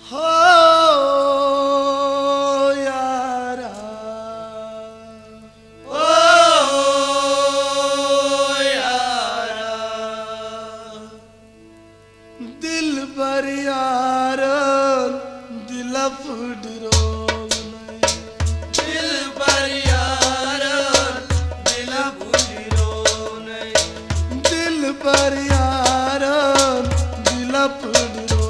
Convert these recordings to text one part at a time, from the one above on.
हो यारा ओ यारा दिल बर यार दिल फुडरो दिल बर यार दिल फुडरो दिल बर यार दिल फुडरो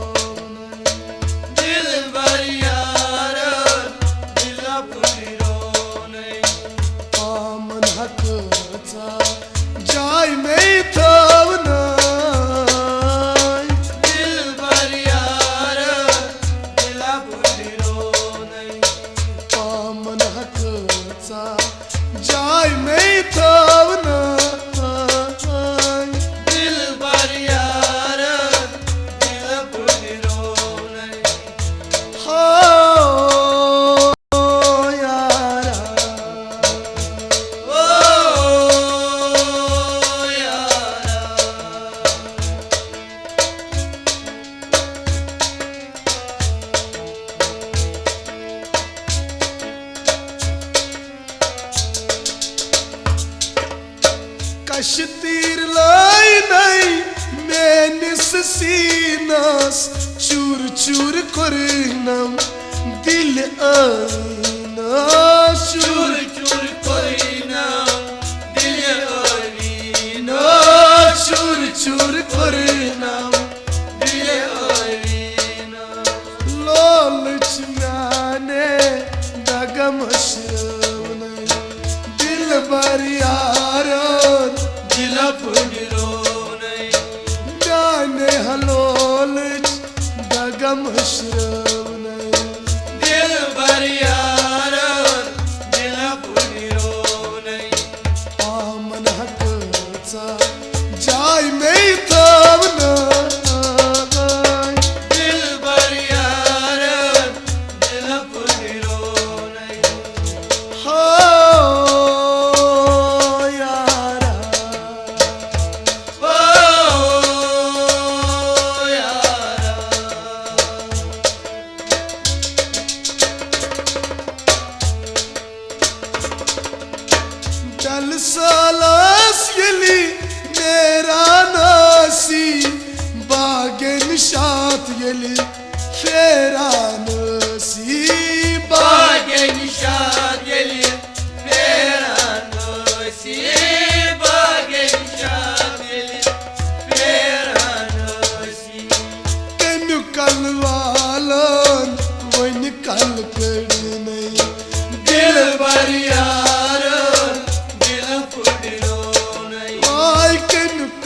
जाय में थवना दिल बर यार दिल बुढ़ो नहीं पामन हकचा जाय में थवना दिल बर यार दिल बुढ़ो नहीं हो कश तीर लाई नहीं मैनिस सीनास चूर चूर करनम दिल आईना चूर चूर करनम दिल आईना चूर चूर करनम दिल आईना लालच मैंने दगम शर्म दिल बर यार दिल फुडरो नहीं जाने हलोल दगम श्रम नहीं दिल बर यार दिल फुडरो नहीं आमन हकचा जाय में थवना दिल बर यार दिल फुडरो नहीं हो चल सालास यली मेरा नासी बागन शात यली फेरा नासी बागन शात यली फेरा नासी बागन शात यली फेरा नासी कनु कलवालन वन कल कर नहीं दिल बर यार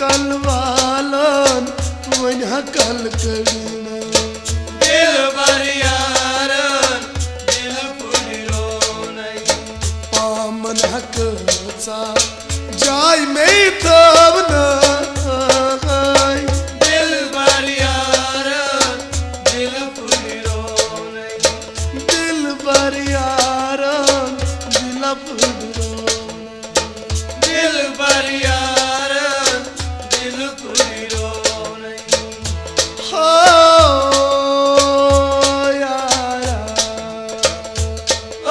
कलवालन वन कल करना दिल बर यार दिल फुडरो नहीं पामन हकचा जाय में थवना दिल बर यार दिल फुडरो नहीं दिल बर यार दिल फुडरो दिल बर यार दिल फुडरो नहीं हो यारा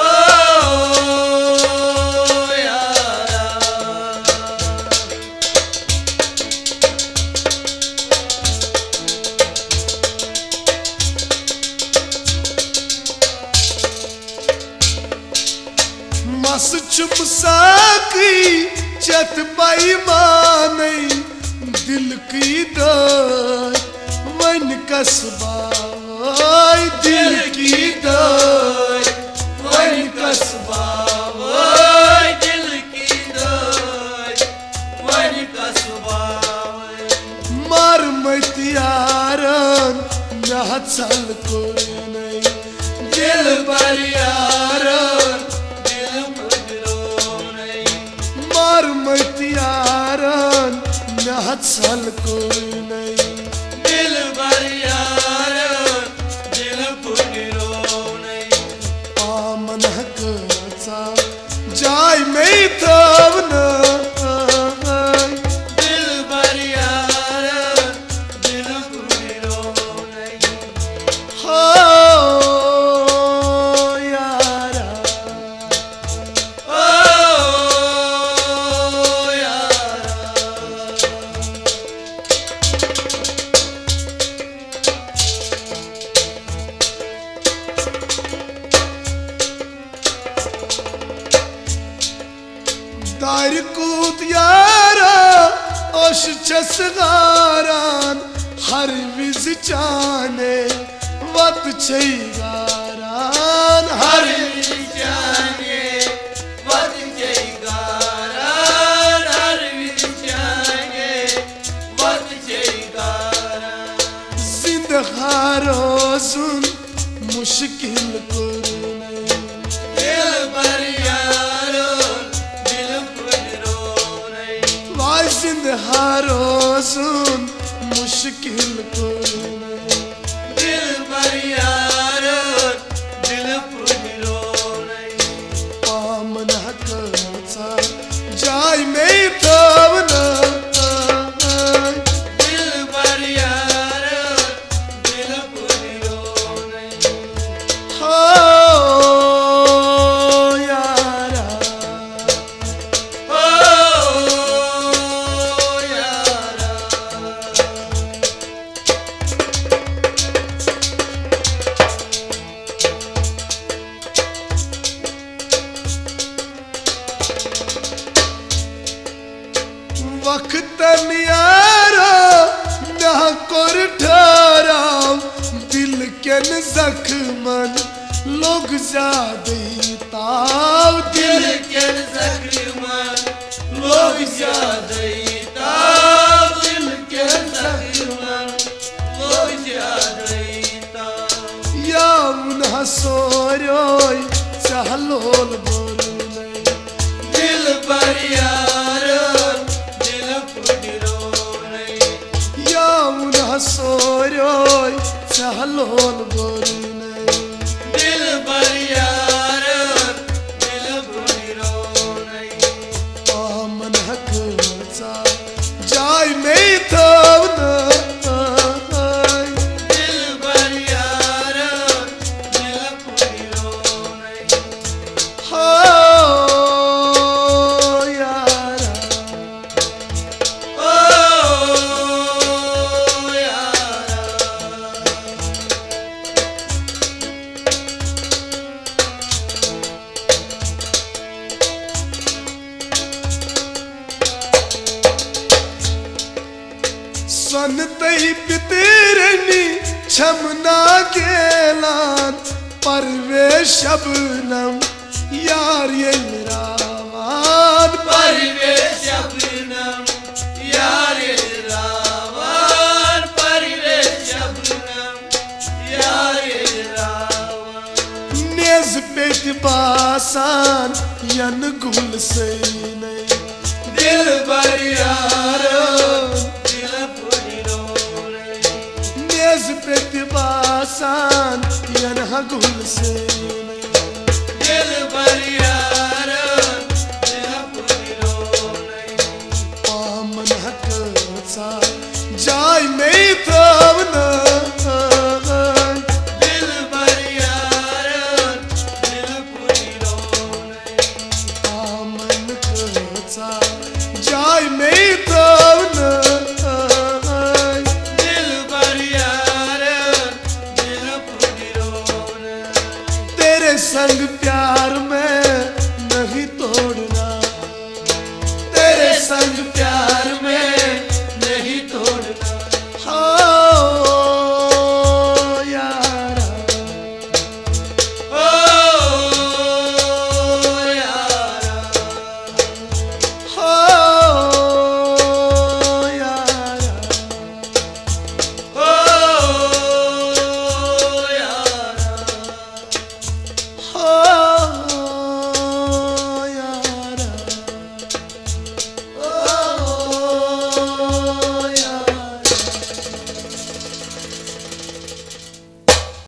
ओ यारा मस चुप साकी चत पाई मानी दिल की दाय वन कसबा दिल की दाय वन कसबा दिल की दाय वन कसबा मार मतियारन नहत सल कोई नहीं दिल बर यार दिल फुडरो नहीं मार मतियारन नहत सल कोई नहीं दिल बर यार दिल फुडरो नहीं आमन हकचा जाय में थवना दिल बर यार दिल फुडरो नहीं हो गार कूद यारा ओश चसगारान हर विज चाने वत छई गारान हर विज चाने वत छई गारान हर विज चाने वत छई गारान जिंदगारो सुन मुश्किल कुरने दिल पर यारो दिल पर रोने वाय जिंदगारो सुन मुश्किल कुरने दिल पर यारो दिल पर रोने पामन हकचा जाय में थावना दिल पर यारो दिल पर रोने हो यारा ओ यारा वक्त यारा ना कर ठहरा दिल के जख्मन लोग जादे ताव दिल दिल के जख्मन लोग ज्यादा दिल के जख्मन लोग ज्यादा या मुन्हा सोरोय चहलोल बोलने दिल पर यारो दिल पर रोने या मुन्हा सोरोय चहलोल बोलने दिल पर यारो दिल पर रोने पामन हकचा जाय में थावना दिल पर यारो दिल पर रोने हो यारा ओ यारा सन तई पितेरनी छमना गेलान परवे शबनम यार ये रावान परिवेश शबनम यार रावण परिवेश शबनम यार रावण नेज पेट बासान यन गुल से नहीं दिल पर यारो दिल पर रोने नेज पेट बासान यन गुल से नहीं दिल पर यारो दिल पर रोने पामन हकचा जाय में थावना दिल पर यारो दिल पर रोने पामन हकचा जाय में थावना दिल पर यारो दिल पर रोने तेरे संग प्यार में